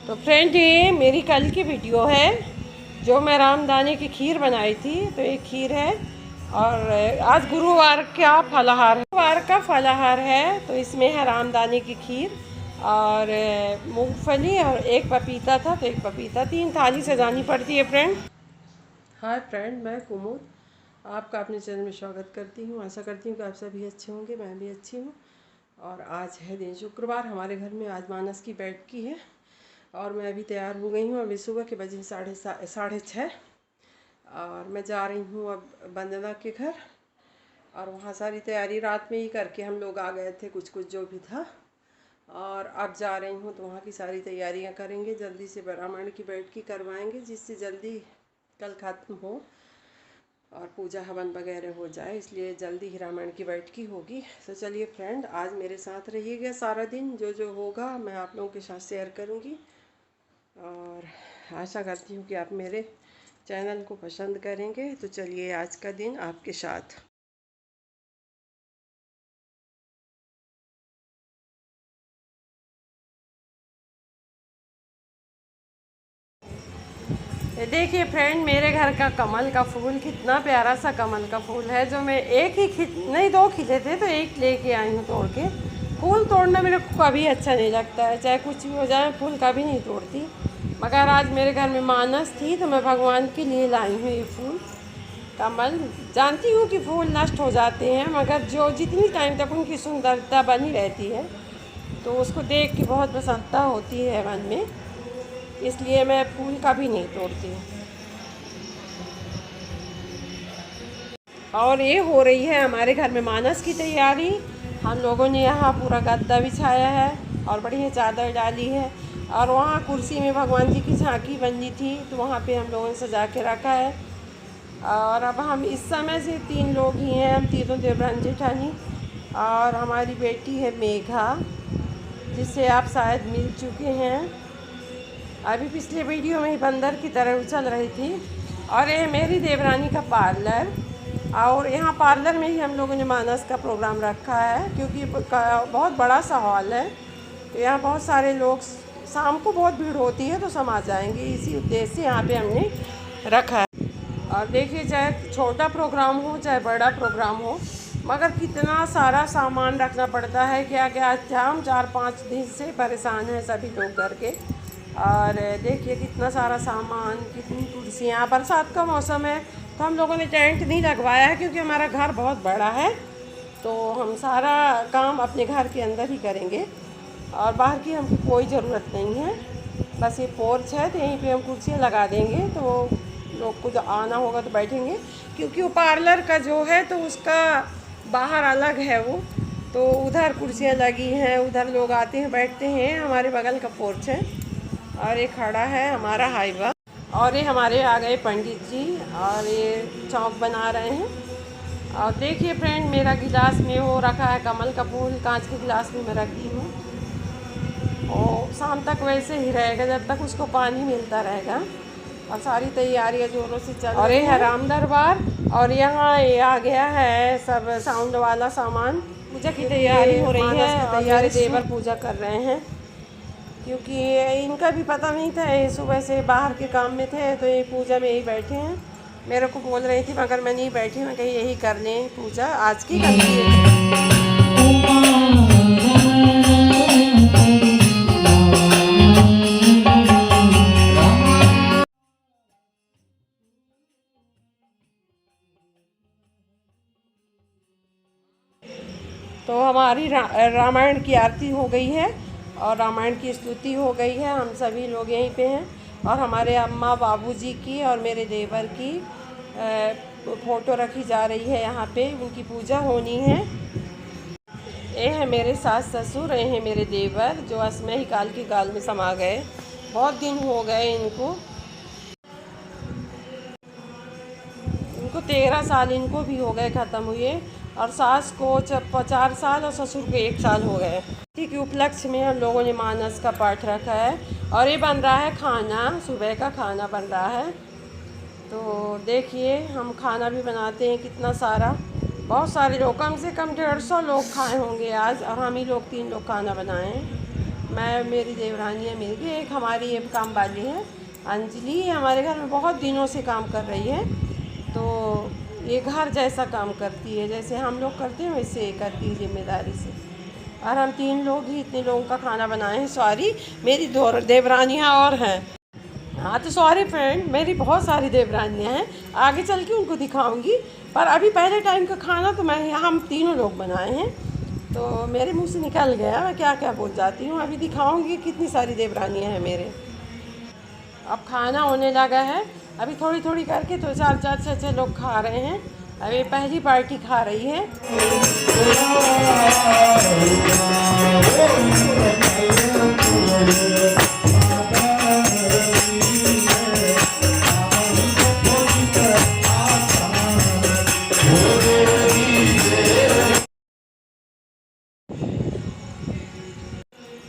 तो फ्रेंड, ये मेरी कल की वीडियो है जो मैं रामदाने की खीर बनाई थी। तो ये खीर है और आज गुरुवार का फलाहार है। गुरुवार का फलाहार है तो इसमें है रामदाने की खीर और मूंगफली और एक पपीता था, तो एक पपीता। 3 थाली सजानी पड़ती है फ्रेंड। हाय फ्रेंड, मैं कुमुद आपका अपने चैनल में स्वागत करती हूँ। आशा करती हूँ कि आप सभी अच्छे होंगे, मैं भी अच्छी हूँ। और आज है दिन शुक्रवार। हमारे घर में आज मानस की बैठकी है और मैं अभी तैयार हो गई हूँ। अभी सुबह के बजे 6:30 और मैं जा रही हूँ अब वंदना के घर। और वहाँ सारी तैयारी रात में ही करके हम लोग आ गए थे, कुछ कुछ जो भी था। और अब जा रही हूँ तो वहाँ की सारी तैयारियाँ करेंगे, जल्दी से ब्राह्मण की बैठकी करवाएंगे जिससे जल्दी कल ख़त्म हो और पूजा हवन वगैरह हो जाए, इसलिए जल्दी ही रामायण की बैठकी होगी। तो चलिए फ्रेंड, आज मेरे साथ रहिएगा सारा दिन। जो जो होगा मैं आप लोगों के साथ शेयर करूँगी और आशा करती हूँ कि आप मेरे चैनल को पसंद करेंगे। तो चलिए आज का दिन आपके साथ। ये देखिए फ्रेंड, मेरे घर का कमल का फूल कितना प्यारा सा कमल का फूल है, जो मैं एक ही नहीं 2 खिले थे तो एक लेके आई हूँ तोड़ के। फूल तोड़ना मेरे को कभी अच्छा नहीं लगता है, चाहे कुछ भी हो जाए, फूल कभी नहीं तोड़ती। मगर आज मेरे घर में मानस थी तो मैं भगवान के लिए लाई हूँ ये फूल कमल। जानती हूँ कि फूल नष्ट हो जाते हैं, मगर जो जितनी टाइम तक उनकी सुंदरता बनी रहती है तो उसको देख के बहुत प्रसन्नता होती है मन में, इसलिए मैं फूल कभी नहीं तोड़ती हूँ। और ये हो रही है हमारे घर में मानस की तैयारी। हम लोगों ने यहाँ पूरा गद्दा बिछाया है और बढ़िया चादर डाली है और वहाँ कुर्सी में भगवान जी की झांकी बनी थी तो वहाँ पे हम लोगों ने सजा के रखा है। और अब हम इस समय से 3 लोग ही हैं, हम तीनों देवरान जेठानी और हमारी बेटी है मेघा, जिससे आप शायद मिल चुके हैं। अभी पिछले वीडियो में ही बंदर की तरह उछल रही थी। और ये मेरी देवरानी का पार्लर, और यहाँ पार्लर में ही हम लोगों ने मानस का प्रोग्राम रखा है क्योंकि बहुत बड़ा सा हॉल है। तो यहाँ बहुत सारे लोग, शाम को बहुत भीड़ होती है तो समा जाएंगे, इसी उद्देश्य से यहाँ पे हमने रखा है। और देखिए, चाहे छोटा प्रोग्राम हो चाहे बड़ा प्रोग्राम हो, मगर कितना सारा सामान रखना पड़ता है। क्या क्या हम 4-5 दिन से परेशान हैं सभी लोग घर के। और देखिए कितना सारा सामान, कितनी कुर्सियाँ। बरसात का मौसम है तो हम लोगों ने टेंट नहीं लगवाया है क्योंकि हमारा घर बहुत बड़ा है, तो हम सारा काम अपने घर के अंदर ही करेंगे और बाहर की हमको कोई ज़रूरत नहीं है। बस ये पोर्च है तो यहीं पे हम कुर्सियाँ लगा देंगे, तो लोग को जो आना होगा तो बैठेंगे। क्योंकि वो पार्लर का जो है तो उसका बाहर अलग है वो, तो उधर कुर्सियाँ लगी हैं, उधर लोग आते हैं बैठते हैं। हमारे बगल का पोर्च है और ये खड़ा है हमारा हाईवा। और ये हमारे आ गए पंडित जी और ये चौक बना रहे हैं। और देखिए फ्रेंड, मेरा गिलास में वो रखा है कमल का फूल, कांच के गिलास में मैं रख दी हूँ। और शाम तक वैसे ही रहेगा जब तक उसको पानी मिलता रहेगा। और सारी तैयारियाँ जोरों से चल रही है। और ये है राम दरबार और यहाँ ये आ गया है सब साउंड वाला सामान। पूजा की तैयारी हो रही है, तैयारी देवर पूजा कर रहे हैं क्योंकि इनका भी पता नहीं था, ये सुबह से बाहर के काम में थे तो ये पूजा में यही बैठे हैं। मेरे को बोल रही थी मगर मैं नहीं बैठी, मैं कहीं यही कर लें पूजा आज की कर ली। तो हमारी रामायण की आरती हो गई है और रामायण की स्तुति हो गई है। हम सभी लोग यहीं पे हैं और हमारे अम्मा बाबूजी की और मेरे देवर की फ़ोटो रखी जा रही है यहाँ पे, उनकी पूजा होनी है। ये है मेरे सास ससुर, ये हैं मेरे देवर जो असमय ही काल की काल में समा गए। बहुत दिन हो गए इनको 13 साल इनको भी हो गए ख़त्म हुए। और सास को 4 साल और ससुर को 1 साल हो गए। इसी के उपलक्ष्य में हम लोगों ने मानस का पाठ रखा है और ये बन रहा है खाना, सुबह का खाना बन रहा है। तो देखिए हम खाना भी बनाते हैं कितना सारा, बहुत सारे लोग, कम से कम 150 लोग खाए होंगे आज, और हम ही लोग 3 लोग खाना बनाए हैं। मैं, मेरी देवरानियाँ मिल गई। एक हमारी ये काम वाली है अंजलि, हमारे घर में बहुत दिनों से काम कर रही है। तो ये घर जैसा काम करती है, जैसे हम लोग करते हैं वैसे ये करती है ज़िम्मेदारी से। और हम 3 लोग ही इतने लोगों का खाना बनाए हैं। सॉरी, मेरी 2 देवरानियाँ और हैं। हाँ तो सॉरी फ्रेंड, मेरी बहुत सारी देवरानियाँ हैं, आगे चल के उनको दिखाऊंगी। पर अभी पहले टाइम का खाना तो हम 3 लोग बनाए हैं। तो मेरे मुंह से निकल गया, मैं क्या क्या बोल जाती हूँ। अभी दिखाऊंगी कितनी सारी देवरानियाँ हैं मेरे। अब खाना होने लगा है, अभी थोड़ी थोड़ी करके तो 4 6 लोग खा रहे हैं। अभी पहली पार्टी खा रही है।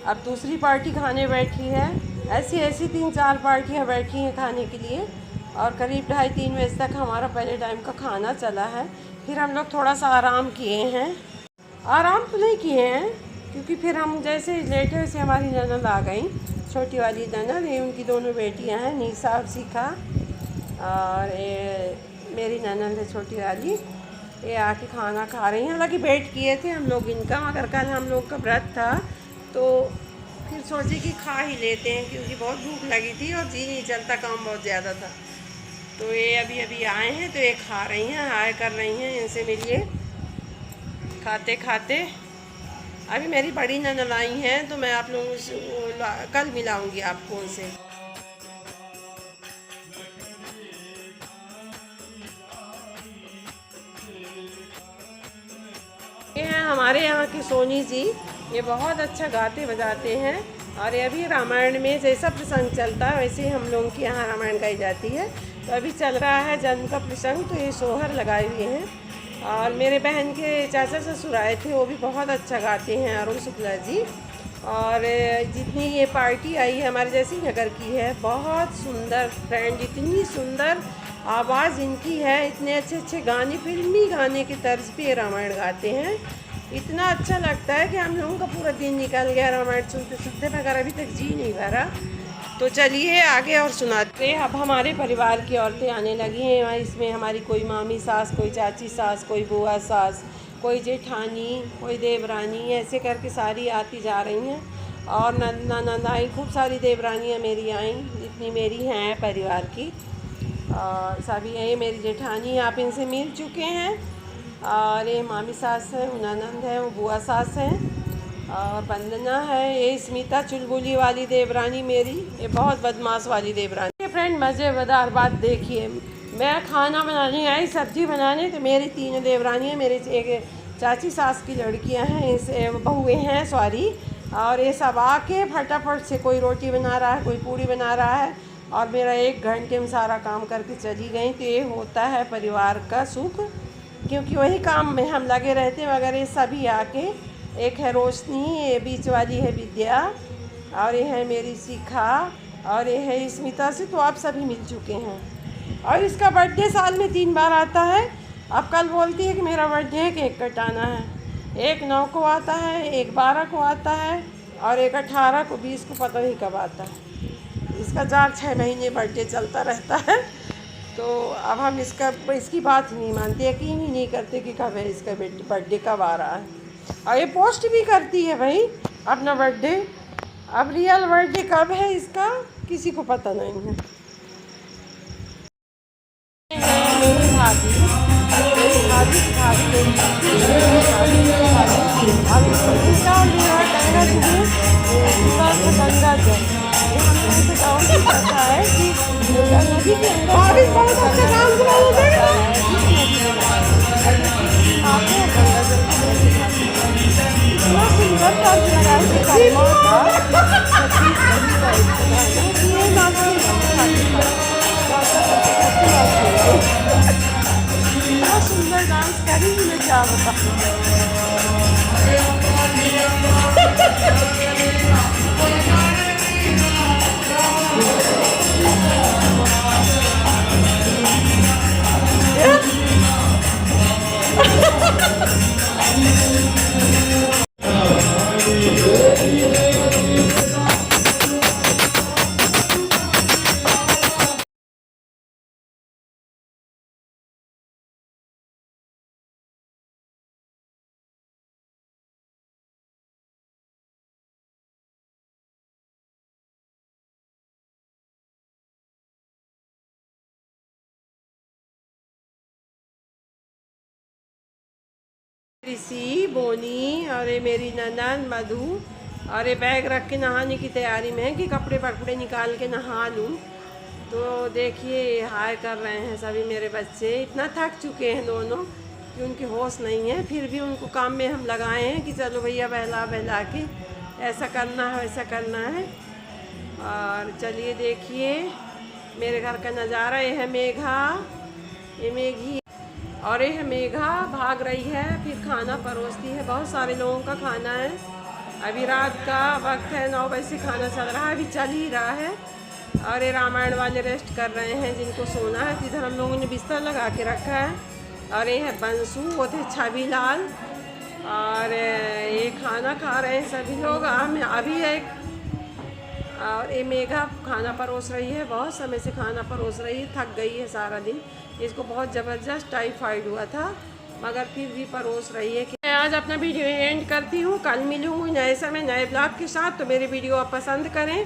अब दूसरी पार्टी खाने बैठी है। ऐसी ऐसी 3 4 पार्टियाँ बैठी हैं खाने के लिए। और करीब 2:30 3 बजे तक हमारा पहले टाइम का खाना चला है। फिर हम लोग थोड़ा सा आराम किए हैं। आराम तो नहीं किए हैं, क्योंकि फिर हम जैसे लेटे वैसे हमारी ननद आ गई। छोटी वाली ननद, ये उनकी दोनों बेटियां हैं, निशा और शिखा। और ये मेरी ननद है छोटी वाली, ये आके खाना खा रही हैं। हालांकि वेट किए थे हम लोग इनका, मगर कल हम लोग का व्रत था तो फिर सोचे कि खा ही लेते हैं, क्योंकि बहुत भूख लगी थी और जी नहीं चलता, काम बहुत ज़्यादा था। तो ये अभी अभी आए हैं तो ये खा रही हैं, हाय कर रही हैं, इनसे मिलिए। खाते खाते अभी मेरी बड़ी ननद आई हैं, तो मैं आप लोगों से कल मिलाऊंगी आपको उनसे। ये हैं हमारे यहाँ की सोनी जी, ये बहुत अच्छा गाते बजाते हैं। और ये अभी रामायण में जैसा प्रसंग चलता है वैसे ही हम लोगों के यहाँ रामायण गाई जाती है। तो अभी चल रहा है जन्म का प्रसंग, तो ये सोहर लगाए हुए हैं। और मेरे बहन के चाचा ससुर आए थे, वो भी बहुत अच्छा गाते हैं, अरुण शुक्ला जी। और जितनी ये पार्टी आई है हमारे जैसी नगर की है, बहुत सुंदर फ्रेंड, इतनी सुंदर आवाज़ इनकी है, इतने अच्छे अच्छे गाने, फिल्मी गाने की तर्ज पे रामायण गाते हैं। इतना अच्छा लगता है कि हम लोगों का पूरा दिन निकल गया रामायण सुनते सुनते, मगर अभी तक जी नहीं भरा। तो चलिए आगे और सुनाते हैं। अब हमारे परिवार की औरतें आने लगी हैं। इसमें हमारी कोई मामी सास, कोई चाची सास, कोई बुआ सास, कोई जेठानी, कोई देवरानी, ऐसे करके सारी आती जा रही हैं। और ननद आई, खूब सारी देवरानियाँ मेरी आई, जितनी मेरी हैं परिवार की। और सभी ये मेरी जेठानी, आप इनसे मिल चुके हैं। और ये मामी सास है, वो ननद है, वो बुआ सास हैं। और वंदना है, ये स्मिता चुलबुली वाली देवरानी मेरी, ये बहुत बदमाश वाली देवरानी। फ्रेंड मज़ेदार बात देखिए, मैं खाना बनाने आई, सब्जी बनाने, तो मेरी 3 देवरानियाँ, मेरे एक चाची सास की लड़कियाँ हैं, इसे बहुएँ हैं सॉरी। और ये सब आके फटाफट से कोई रोटी बना रहा है, कोई पूड़ी बना रहा है, और मेरा 1 घंटे में सारा काम करके चली गई। तो ये होता है परिवार का सुख, क्योंकि वही काम में हम लगे रहते हैं। मगर ये सभी आके, एक है रोशनी, ये बीच वाली है विद्या, और ये है मेरी शिखा, और ये है स्मिता से, तो आप सभी मिल चुके हैं। और इसका बर्थडे साल में 3 बार आता है। अब कल बोलती है कि मेरा बर्थडे है, केक कटाना है। एक 9 को आता है, एक 12 को आता है, और एक 18 को, 20 को पता नहीं कब आता है। इसका 4-6 महीने बर्थडे चलता रहता है। तो अब हम इसकी बात ही नहीं मानते, यकीन ही नहीं करते कि कब है इसका बर्थडे, कब आ रहा है। और ये पोस्ट भी करती है भाई अपना बर्थडे। अब रियल बर्थडे कब है इसका किसी को पता नहीं है। सुंदर डांस करेंगी, मैं क्या ऋषि, बोनी और ये मेरी ननद मधु, और ये बैग रख के नहाने की तैयारी में है कि कपड़े वपड़े निकाल के नहा लूँ। तो देखिए हाय कर रहे हैं सभी मेरे बच्चे। इतना थक चुके हैं दोनों कि उनकी होश नहीं है, फिर भी उनको काम में हम लगाए हैं कि चलो भैया बहला बहला के ऐसा करना है वैसा करना है। और चलिए देखिए मेरे घर का नज़ारा। ये है मेघा, ये मेघी, और ये है मेघा भाग रही है, फिर खाना परोसती है। बहुत सारे लोगों का खाना है। अभी रात का वक्त है, 9 बजे से खाना चल रहा है, अभी चल ही रहा है। और ये रामायण वाले रेस्ट कर रहे हैं जिनको सोना है। तो इधर हम लोगों ने बिस्तर लगा के रखा है। और ये है बंसू, वो थे छवि लाल, और ये खाना खा रहे हैं सभी लोग। अभी एक, और ये मेघा खाना परोस रही है, बहुत समय से खाना परोस रही है, थक गई है सारा दिन। इसको बहुत ज़बरदस्त टाइफाइड हुआ था, मगर फिर भी परोस रही है। कि मैं आज अपना वीडियो एंड करती हूँ, कल मिलूँगी नए समय नए ब्लॉग के साथ। तो मेरे वीडियो आप पसंद करें,